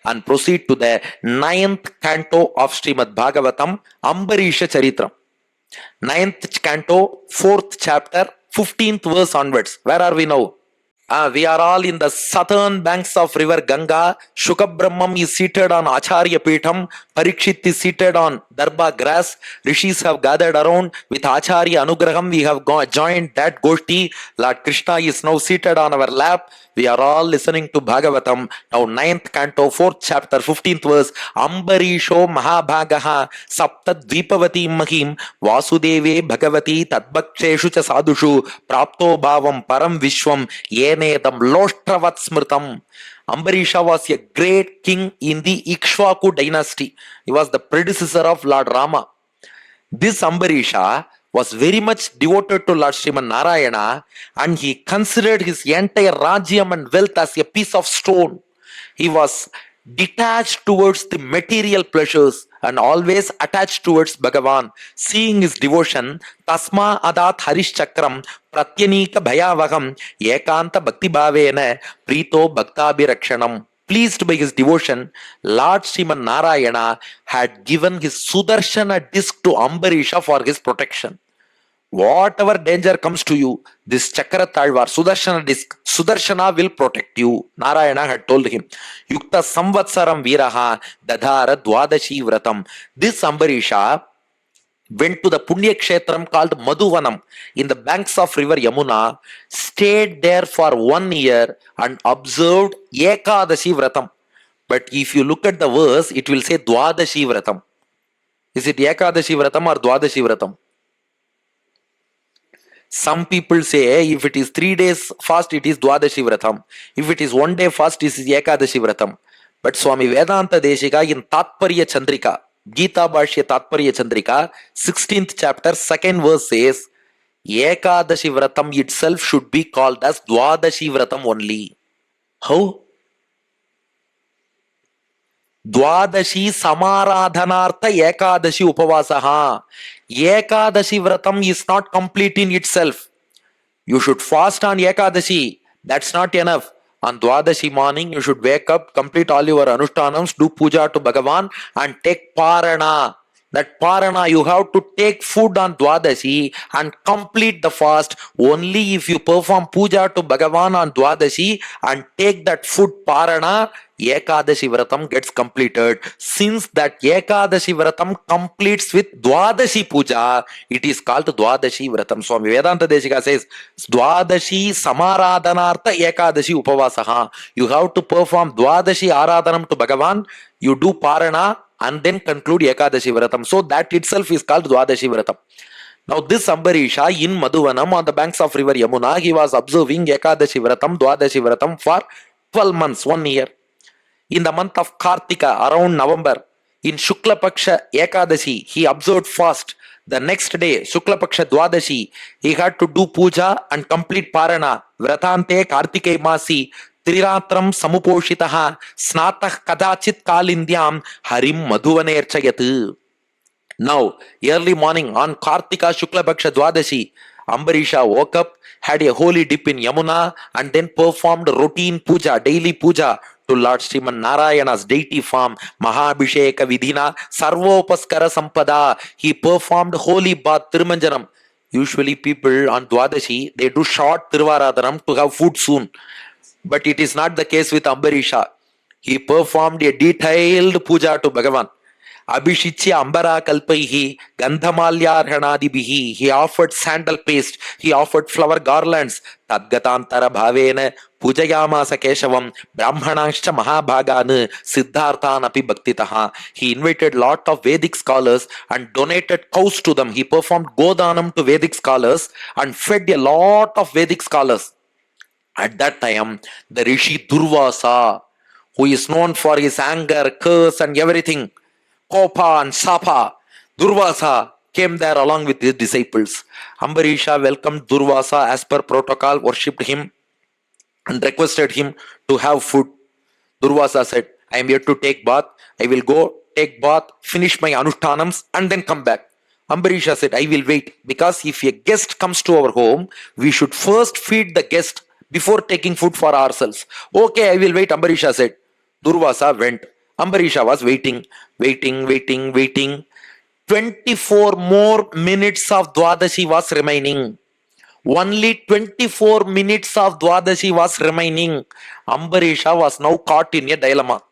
and proceed to the 9th canto of Srimad Bhagavatam, Ambarisha Charitram. 9th canto, 4th chapter, 15th verse onwards. Where are we now? We are all in the southern banks of river Ganga. Shukabrahmam is seated on Acharya Peetham. Parikshit is seated on Darba grass. Rishis have gathered around. With Acharya Anugraham, we have joined that Goshti. Lord Krishna is now seated on our lap. We are all listening to Bhagavatam. Now 9th canto, 4th chapter, 15th verse. Ambarisho Mahabhagaha Saptadvipavati Mahim Vasudeve Bhagavati Tadbhaksheshu cha sadhushu Prapto Bhavam Param Vishwam Yenedam Loshtravat Smritam. Ambarisha was a great king in the Ikshvaku dynasty. He was the predecessor of Lord Rama. This Ambarisha was very much devoted to Lord Sriman Narayana, and he considered his entire Rajyam and wealth as a piece of stone. He was detached towards the material pleasures and always attached towards Bhagavan. Seeing his devotion, Tasma Adat Harish Chakram Pratyanika Bhayavaham Ekanta Bhakti Bhavena Prito Bhaktabhirakshanam. Pleased by his devotion, Lord Sriman Narayana had given his Sudarshana disc to Ambarisha for his protection. Whatever danger comes to you, this Chakaratalvar, Sudarshana disc, Sudarshana will protect you. Narayana had told him. Yukta Samvatsaram Viraha Dadhara Dwadashi Vratam. This Ambarisha went to the Punya Kshetram called Madhuvanam in the banks of river Yamuna, stayed there for 1 year and observed Ekadashi Vratam. But if you look at the verse, it will say Dwadashi Vratam. Is it Ekadashi Vratam or Dwadashi Vratam? Some people say if it is 3 days fast, it is Dwadashi Vratam. If it is 1 day fast, it is Ekadashi Vratam. But Swami Vedanta Deshika in Tatparya Chandrika, Gita Bhashya Tatparya Chandrika, 16th chapter, 2nd verse says, Ekadashi Vratam itself should be called as Dwadashi Vratam only. How? Dwadashi Samaradhanartha Ekadashi Upavasaha. Ekadashi Vratam is not complete in itself. You should fast on Ekadashi. That's not enough. On Dwadashi morning, you should wake up, complete all your anushtanams, do puja to Bhagavan and take parana. That parana, you have to take food on Dwadashi and complete the fast. Only if you perform puja to Bhagavan on Dwadashi and take that food parana, Ekadashi Vratam gets completed. Since that Ekadashi Vratam completes with Dwadashi Puja, it is called Dwadashi Vratam. Swami Vedanta Deshika says, Dwadashi Samaradhanartha Ekadashi Upavasaha. You have to perform Dwadashi Aradhanam to Bhagavan, you do Parana and then conclude Ekadashi Vratam. So that itself is called Dwadashi Vratam. Now this Ambarisha in Madhuvanam on the banks of river Yamuna, he was observing Ekadashi Vratam, Dwadashi Vratam for 12 months, 1 year. In the month of Kartika, around November, in Shukla Paksha Ekadashi, he observed fast. The next day, Shukla Paksha Dwadashi, he had to do puja and complete parana. Vratante Kartike Masi, Triratram Samuposhitaha, Snatah Kadachit Kalindyam, Harim Madhuvanerchayat. Now, early morning on Kartika Shukla Paksha Dwadashi, Ambarisha woke up, had a holy dip in Yamuna, and then performed routine puja, daily puja to Lord Sriman Narayana's deity form, Mahabhisheka Vidhina, Sarvopaskara Sampada. He performed holy bath, Tirumanjanam. Usually people on Dwadashi, they do short Tiruvaradhanam to have food soon. But it is not the case with Ambarisha. He performed a detailed puja to Bhagavan. Abhishichya Ambara Kalpaihi, Gandhamalyarhanadibihi. He offered sandal paste. He offered flower garlands. Tadgatantara Bhavena, Pujayamasa Keshavam, Brahmananscha Mahabhagan, Siddharthan Api Bhaktitaha. He invited lot of Vedic scholars and donated cows to them. He performed Godanam to Vedic scholars and fed a lot of Vedic scholars. At that time, the Rishi Durvasa, who is known for his anger, curse and everything, Kopa and Sapa, Durvasa came there along with his disciples. Ambarisha welcomed Durvasa as per protocol, worshipped him and requested him to have food. Durvasa said, I am here to take bath. I will go take bath, finish my anushtanams and then come back. Ambarisha said, I will wait, because if a guest comes to our home, we should first feed the guest before taking food for ourselves. Okay, I will wait, Ambarisha said. Durvasa went. Ambarisha was waiting. 24 more minutes of Dwadashi was remaining. Only 24 minutes of Dwadashi was remaining. Ambarisha was now caught in a dilemma.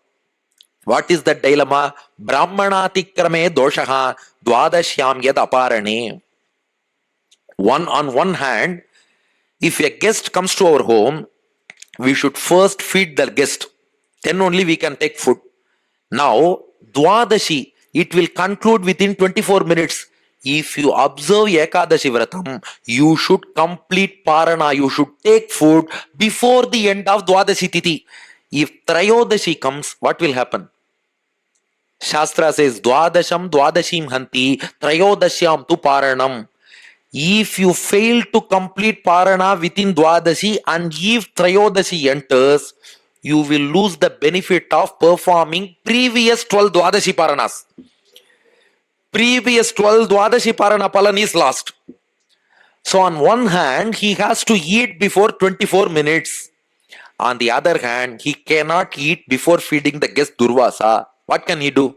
What is that dilemma? Brahmanatikrame doshaha dwadashyam yad aparane. On one hand, if a guest comes to our home, we should first feed the guest. Then only we can take food. Now, Dwadashi, it will conclude within 24 minutes. If you observe Ekadashi Vratam, you should complete Parana. You should take food before the end of Dwadashi Tithi. If Trayodashi comes, what will happen? Shastra says, Dwadasham Dwadashim Hanti, Trayodashyam tu Paranam. If you fail to complete Parana within Dwadashi and if Trayodashi enters, you will lose the benefit of performing previous 12 Dwadashi Paranas. Previous 12 Dwadashi Parana Palan is lost. So on one hand, he has to eat before 24 minutes. On the other hand, he cannot eat before feeding the guest Durvasa. What can he do?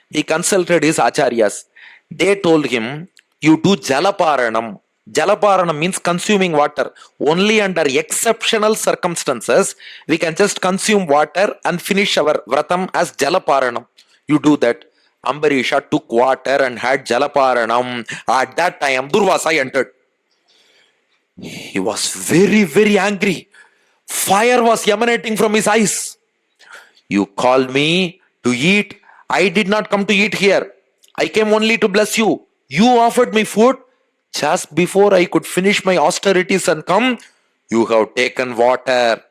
He consulted his acharyas. They told him, you do jalaparanam. Jalaparanam means consuming water. Only under exceptional circumstances, we can just consume water and finish our vratam as jalaparanam. You do that. Ambarisha took water and had jalaparanam. At that time, Durvasa entered. He was very, very angry. Fire was emanating from his eyes. You called me to eat. I did not come to eat here. I came only to bless you. You offered me food. Just before I could finish my austerities and come, you have taken water.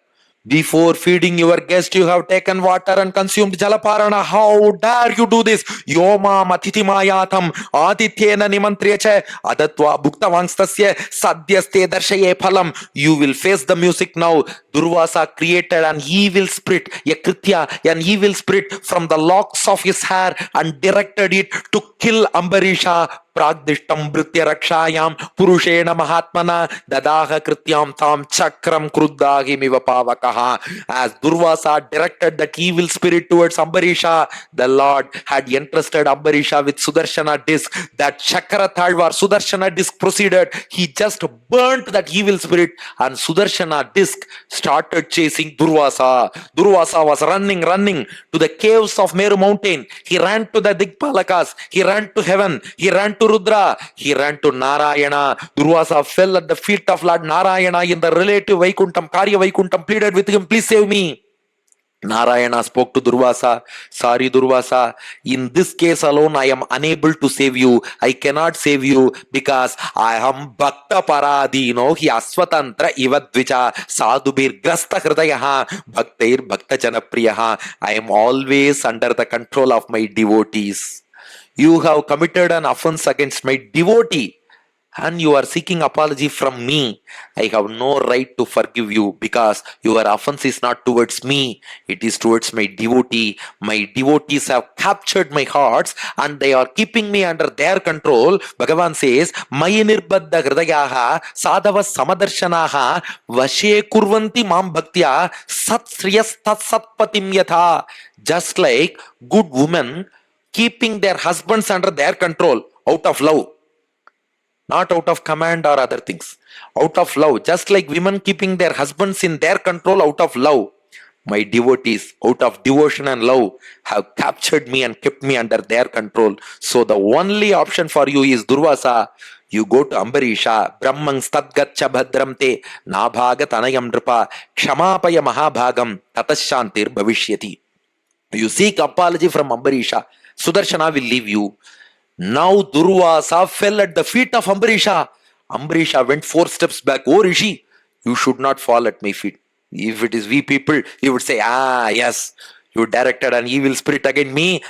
Before feeding your guest, you have taken water and consumed jalaparana. How dare you do this? Yoma matitimayatam adityena nimantreche adatva bhuktavangstasya sadhyaste darshaye phalam. You will face the music now. Durvasa created an evil spirit, a kritya, an evil spirit from the locks of his hair and directed it to kill Ambarisha. Pragdishtam britya rakshayam purushena mahatmana dadaha krityam tam chakram kruddagimiva pavakaha. As Durvasa directed that evil spirit towards Ambarisha, the Lord had entrusted Ambarisha with Sudarshana disc. That Chakarathadvar Sudarshana disc proceeded. He just burnt that evil spirit and Sudarshana disc started chasing Durvasa. Durvasa was running to the caves of Meru mountain. He ran to the Digpalakas. He ran to heaven. He ran to Rudra. He ran to Narayana. Durvasa fell at the feet of Lord Narayana in the relative Vaikuntham. Karya Vaikuntham pleaded with him, please save me. Narayana spoke to Durvasa. Sorry Durvasa, in this case alone I am unable to save you. I cannot save you because I am Bhakta Paradino hi Aswatantra Ivadvija Sadhubir Grasta Hridayaha Bhaktair Bhakta Janapriyaha. I am always under the control of my devotees. You have committed an offense against my devotee and you are seeking apology from me. I have no right to forgive you because your offense is not towards me, it is towards my devotee. My devotees have captured my hearts and they are keeping me under their control. Bhagavan says, Mayi nirbadda hridayaha sadhava samadarshanaha vashe kurvanti mam bhaktya sat sriyas tat satpatim yatha. Just like good women keeping their husbands under their control out of love. Not out of command or other things. Out of love. Just like women keeping their husbands in their control out of love. My devotees, out of devotion and love, have captured me and kept me under their control. So the only option for you is Durvasa. You go to Ambarisha. Brahman stadgatcha bhadramte nabhagat anayam nripa kshamapaya mahabhagam tatashantir bhavishyati. You seek apology from Ambarisha. Sudarshana will leave you. Now Durvasa fell at the feet of Ambarisha. Ambarisha went 4 steps back. Oh Rishi, you should not fall at my feet. If it is we people, you would say, yes, you directed an evil spirit against me.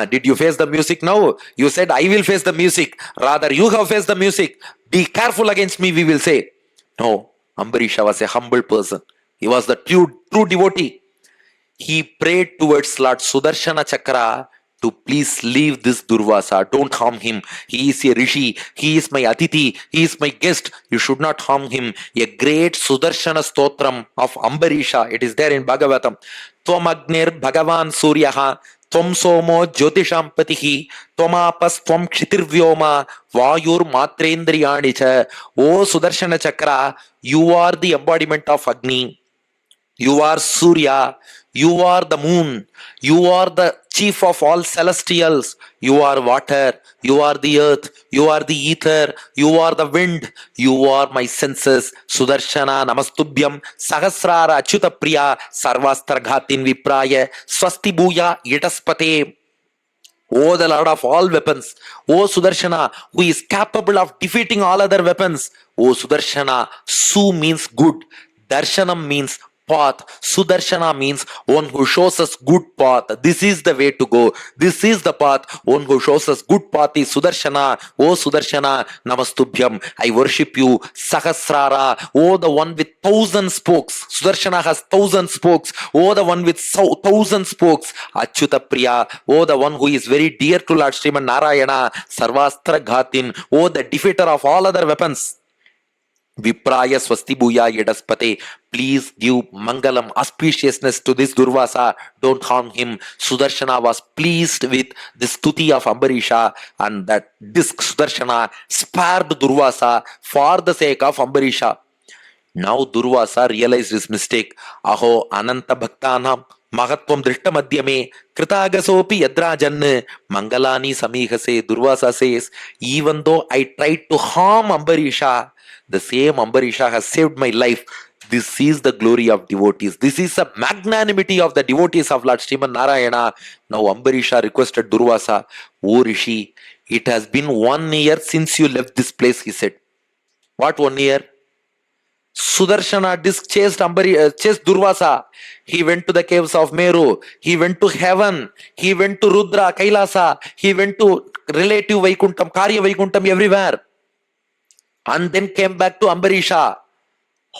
Did you face the music now? You said, I will face the music. Rather, you have faced the music. Be careful against me, we will say. No, Ambarisha was a humble person. He was the true devotee. He prayed towards Lord Sudarshana Chakra to please leave this Durvasa. Don't harm him. He is a rishi. He is my atiti. He is my guest. You should not harm him. A great Sudarshana Stotram of Ambarisha. It is there in Bhagavatam. Tvam Agnir Bhagavan Suryaha. Tvam Somo Jyotisham Patihi. Tvamas Tvam Kshitirvyoma. Vayur Matrendriyanicha. O Sudarshana Chakra, you are the embodiment of Agni. You are Surya. You are the moon. You are the chief of all celestials. You are water. You are the earth. You are the ether. You are the wind. You are my senses. Sudarshana Namastubhyam Sahasrara Achyuta Priya Sarvastraghatin Vipraya Swasti Bhuya Yetaspate. Oh, the Lord of all weapons. Oh, Sudarshana, who is capable of defeating all other weapons. Oh, Sudarshana, Su means good. Darshanam means path. Sudarshana means one who shows us good path. This is the way to go. This is the path. One who shows us good path is Sudarshana. Oh, Sudarshana, Namastubhyam. I worship you. Sahasrara. Oh, the one with 1,000 spokes. Sudarshana has 1,000 spokes. Oh, the one with 1,000 spokes. Achyuta Priya. Oh, the one who is very dear to Lord Sriman Narayana. Sarvastra Ghatin. Oh, the defeater of all other weapons. Vipraya Swasti Bhuya Yedaspate. Please give Mangalam, auspiciousness to this Durvasa. Don't harm him. Sudarshana was pleased with the stuti of Ambarisha, and that this Sudarshana spared Durvasa for the sake of Ambarisha. Now Durvasa realized his mistake. Aho Ananta Bhaktanam Mahatvam Drishta Madhyame Kritagasopi Yadrajan Mangalani Samihase. Durvasa says, even though I tried to harm Ambarisha, the same Ambarisha has saved my life. This is the glory of devotees. This is the magnanimity of the devotees of Lord Sriman Narayana. Now Ambarisha requested Durvasa, O Rishi, it has been 1 year since you left this place, he said. What 1 year? Sudarshana disc chased Durvasa. He went to the caves of Meru. He went to heaven. He went to Rudra, Kailasa. He went to relative Vaikuntam, Karya Vaikuntam, everywhere. And then came back to Ambarisha.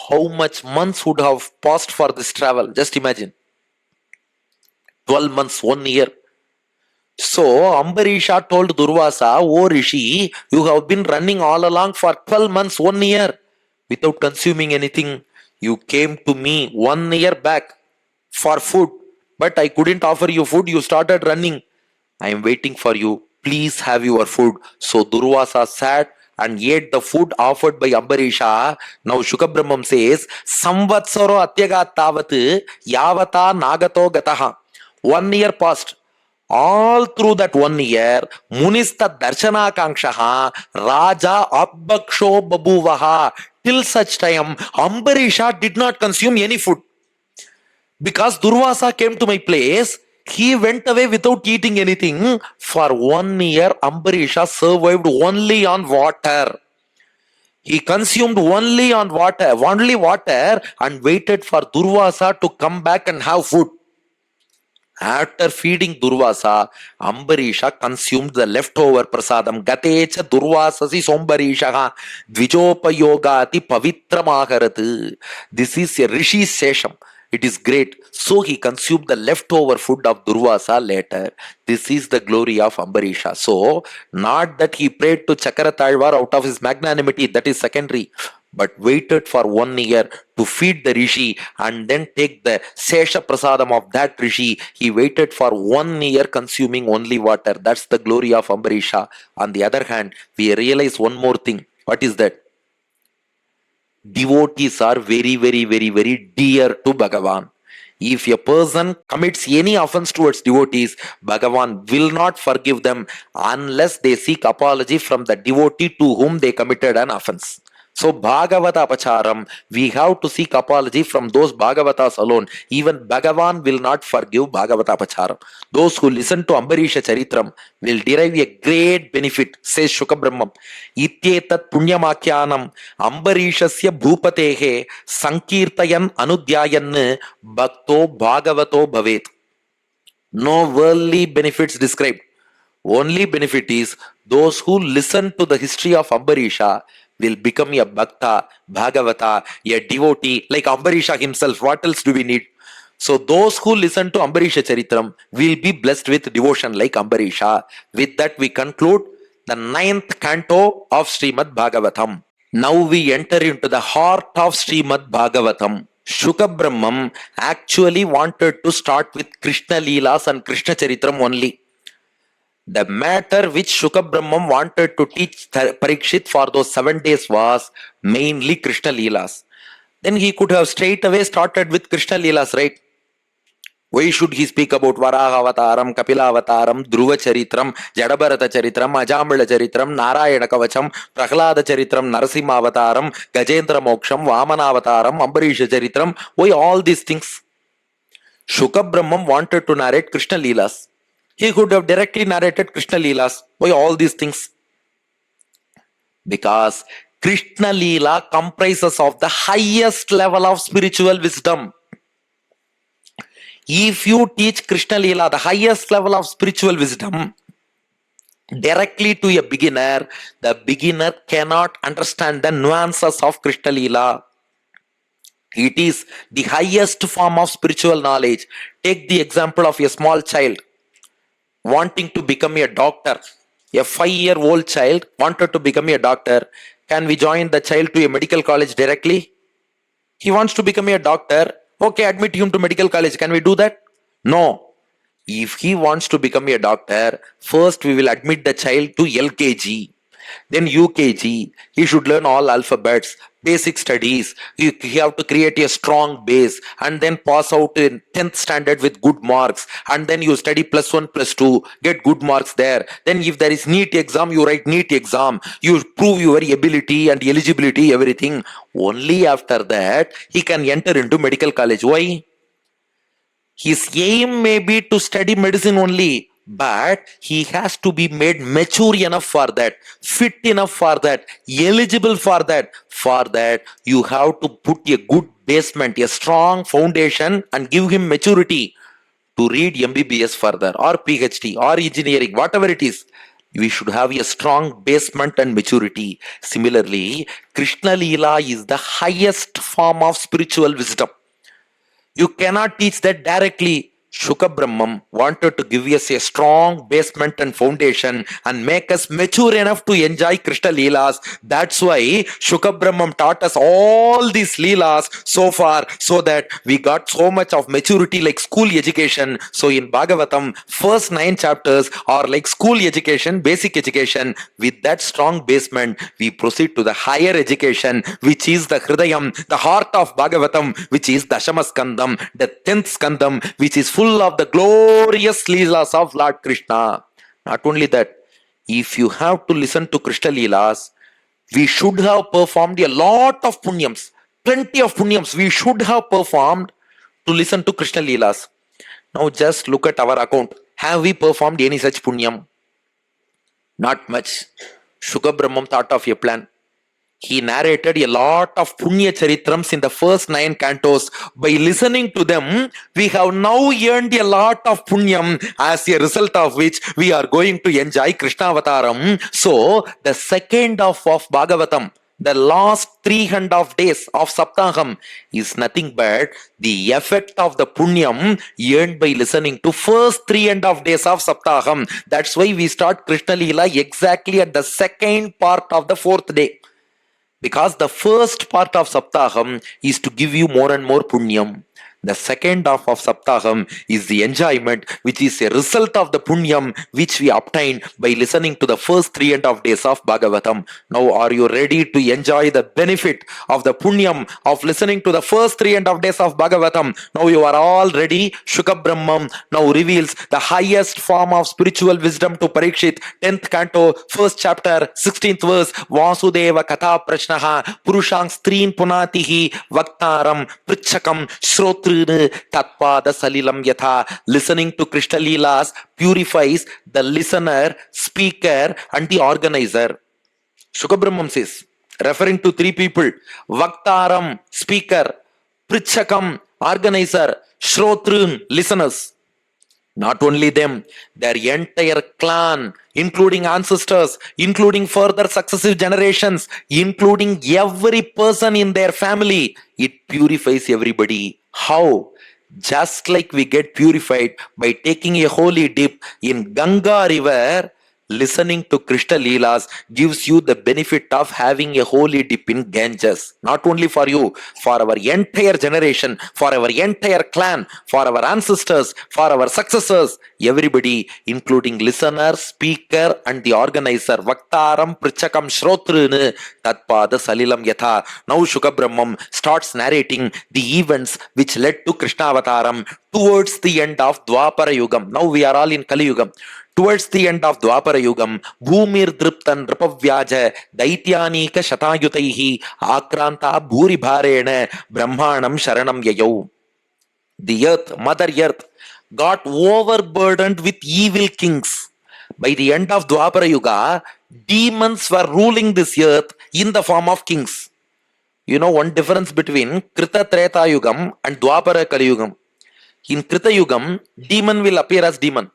How much months would have passed for this travel? Just imagine. 12 months, 1 year. So Ambarisha told Durvasa, O Rishi, you have been running all along for 12 months, 1 year, without consuming anything. You came to me 1 year back for food, but I couldn't offer you food. You started running. I am waiting for you. Please have your food. So Durvasa sat and ate the food offered by Ambarisha. Now Shukabrahmam says, Samvatsaro Atyagat Tavat Yavata Nagato Gataha. 1 year passed. All through that 1 year, Munista Darshana Kankshaha, Raja Abbaksho Babuvaha. Till such time, Ambarisha did not consume any food. Because Durvasa came to my place, he went away without eating anything. For 1 year, Ambarisha survived only on water. He consumed only water and waited for Durvasa to come back and have food. After feeding Durvasa, Ambarisha consumed the leftover prasadam. Gatecha Durvasasi Sombarishaha Dvijopayogati Pavitramakarat. This is a Rishi Sesham. It is great. So he consumed the leftover food of Durvasa later. This is the glory of Ambarisha. So, not that he prayed to Chakaratalvar out of his magnanimity, that is secondary, but waited for 1 year to feed the Rishi and then take the Sesha Prasadam of that Rishi. He waited for 1 year consuming only water. That's the glory of Ambarisha. On the other hand, we realize one more thing. What is that? Devotees are very, very, very, very dear to Bhagavan. If a person commits any offense towards devotees, Bhagavan will not forgive them unless they seek apology from the devotee to whom they committed an offense. So Bhagavata Apacharam, we have to seek apology from those Bhagavatas alone. Even Bhagavan will not forgive Bhagavata Apacharam. Those who listen to Ambarisha Charitram will derive a great benefit, says Shukabrahmam. Ityetat punyamakyanam Ambarishasya bhupatehe sankirtayan anudhyayan bhakto bhagavato bhavet. No worldly benefits described. Only benefit is those who listen to the history of Ambarisha will become a bhakta, bhagavata, a devotee like Ambarisha himself. What else do we need? So those who listen to Ambarisha Charitram will be blessed with devotion like Ambarisha. With that we conclude the 9th canto of Srimad Bhagavatam. Now we enter into the heart of Srimad Bhagavatam. Shuka Brahmam actually wanted to start with Krishna Leelas and Krishna Charitram only. The matter which Shuka Brahmam wanted to teach Parikshit for those 7 days was mainly Krishna Leelas. Then he could have straight away started with Krishna Leelas, right? Why should he speak about Varaha Avataram, Kapila Avataram, Dhruva Charitram, Jadabharata Charitram, Ajamala Charitram, Narayana Kavacham, Prahlada Charitram, Narasimha Avataram, Gajendra Moksham, Vamana Avataram, Ambarisha Charitram? Why all these things? Shuka Brahmam wanted to narrate Krishna Leelas. He could have directly narrated Krishna Leelas. Why all these things? Because Krishna Leela comprises of the highest level of spiritual wisdom. If you teach Krishna Leela, the highest level of spiritual wisdom, directly to a beginner, the beginner cannot understand the nuances of Krishna Leela. It is the highest form of spiritual knowledge. Take the example of a small child wanting to become a doctor. A 5-year-old child wanted to become a doctor. Can we join the child to a medical college directly? He wants to become a doctor. Okay, admit him to medical college. Can we do that? No. If he wants to become a doctor, first we will admit the child to LKG. Then UKG. He should learn all alphabets, basic studies. You have to create a strong base and then pass out in 10th standard with good marks. And then you study +1, +2, get good marks there. Then if there is NEET exam, you write NEET exam. You prove your ability and eligibility, everything. Only after that, he can enter into medical college. Why? His aim may be to study medicine only, but he has to be made mature enough for that, fit enough for that, eligible for that. For that, you have to put a good basement, a strong foundation, and give him maturity to read MBBS further, or PhD, or engineering, whatever it is. We should have a strong basement and maturity. Similarly, Krishna Leela is the highest form of spiritual wisdom. You cannot teach that directly. Shuka Brahmam wanted to give us a strong basement and foundation and make us mature enough to enjoy Krishna Leelas. That's why Shuka Brahmam taught us all these Leelas so far, so that we got so much of maturity like school education. So in Bhagavatam, first 9 chapters are like school education, basic education. With that strong basement, we proceed to the higher education, which is the Hridayam, the heart of Bhagavatam, which is Dashamaskandam, the 10th Skandam, which is full of the glorious Leelas of Lord Krishna. Not only that, if you have to listen to Krishna Leelas, we should have performed a lot of punyams, plenty of punyams we should have performed to listen to Krishna Leelas. Now just look at our account. Have we performed any such punyam? Not much. Shuka Brahmam thought of a plan. He narrated a lot of Punya Charitrams in the first 9 cantos. By listening to them, we have now earned a lot of Punyam, as a result of which we are going to enjoy Krishna Avataram. So, the second half of Bhagavatam, the last 300 days of Sapthaaham, is nothing but the effect of the Punyam earned by listening to first 3.5 days of Sapthaaham. That's why we start Krishna Leela exactly at the second part of the 4th day. Because the first part of Sapthaaham is to give you more and more punyam. The second half of Sapthaaham is the enjoyment, which is a result of the punyam which we obtained by listening to the first 3.5 days of Bhagavatam. Now, are you ready to enjoy the benefit of the punyam of listening to the first 3.5 days of Bhagavatam? Now you are all ready. Shuka Brahmam now reveals the highest form of spiritual wisdom to Parikshit. 10th canto, 1st chapter, 16th verse. Vasudeva Katha Prashnaha Purushang Strin Punatihi Vaktaram Prichakam Shrotru Tatpada Salilam Yatha. Listening to Krishna Leelas purifies the listener, speaker, and the organizer. Shuka Brahmam says, referring to 3 people: Vaktaram, speaker; Prichakam, organizer; Shrotrun, listeners. Not only them, their entire clan, including ancestors, including further successive generations, including every person in their family. It purifies everybody. How? Just like we get purified by taking a holy dip in Ganga river, listening to Krishna Leelas gives you the benefit of having a holy dip in Ganges. Not only for you, for our entire generation, for our entire clan, for our ancestors, for our successors, everybody, including listener, speaker, and the organizer. Vaktaram Prichakam Shrotrunu Tatpada Salilam Yatha. Now Shukabrahmam starts narrating the events which led to Krishna Avataram towards the end of Dwapara Yugam. Now we are all in Kali Yugam. Towards the end of Dwapara Yugam, Bhumir Driptan Ripavyaja Daityanika Shatayutaihi Akranta Bhuri Bharena Brahmanam Sharanam Yayau. The earth, Mother Earth, got overburdened with evil kings. By the end of Dwapara Yuga, demons were ruling this earth in the form of kings. You know one difference between Krita Treta Yugam and Dwapara Kali Yugam. In Krita Yugam, demon will appear as demon.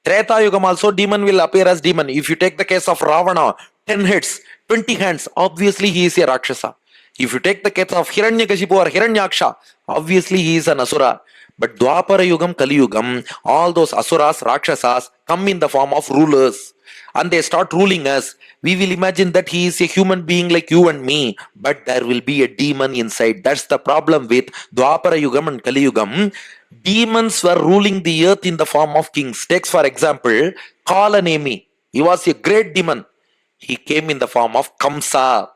Treta Yugam also, demon will appear as demon. If you take the case of Ravana, 10 heads, 20 hands, obviously he is a Rakshasa. If you take the case of Hiranyakashipu or Hiranyaksha, obviously he is an Asura. But Dwapara Yugam, Kali Yugam, all those Asuras, Rakshasas come in the form of rulers. And they start ruling us. We will imagine that he is a human being like you and me, but there will be a demon inside. That's the problem with Dwapara Yugam and Kali Yugam. Demons were ruling the earth in the form of kings. Takes for example, Kalanemi. He was a great demon. He came in the form of Kamsa.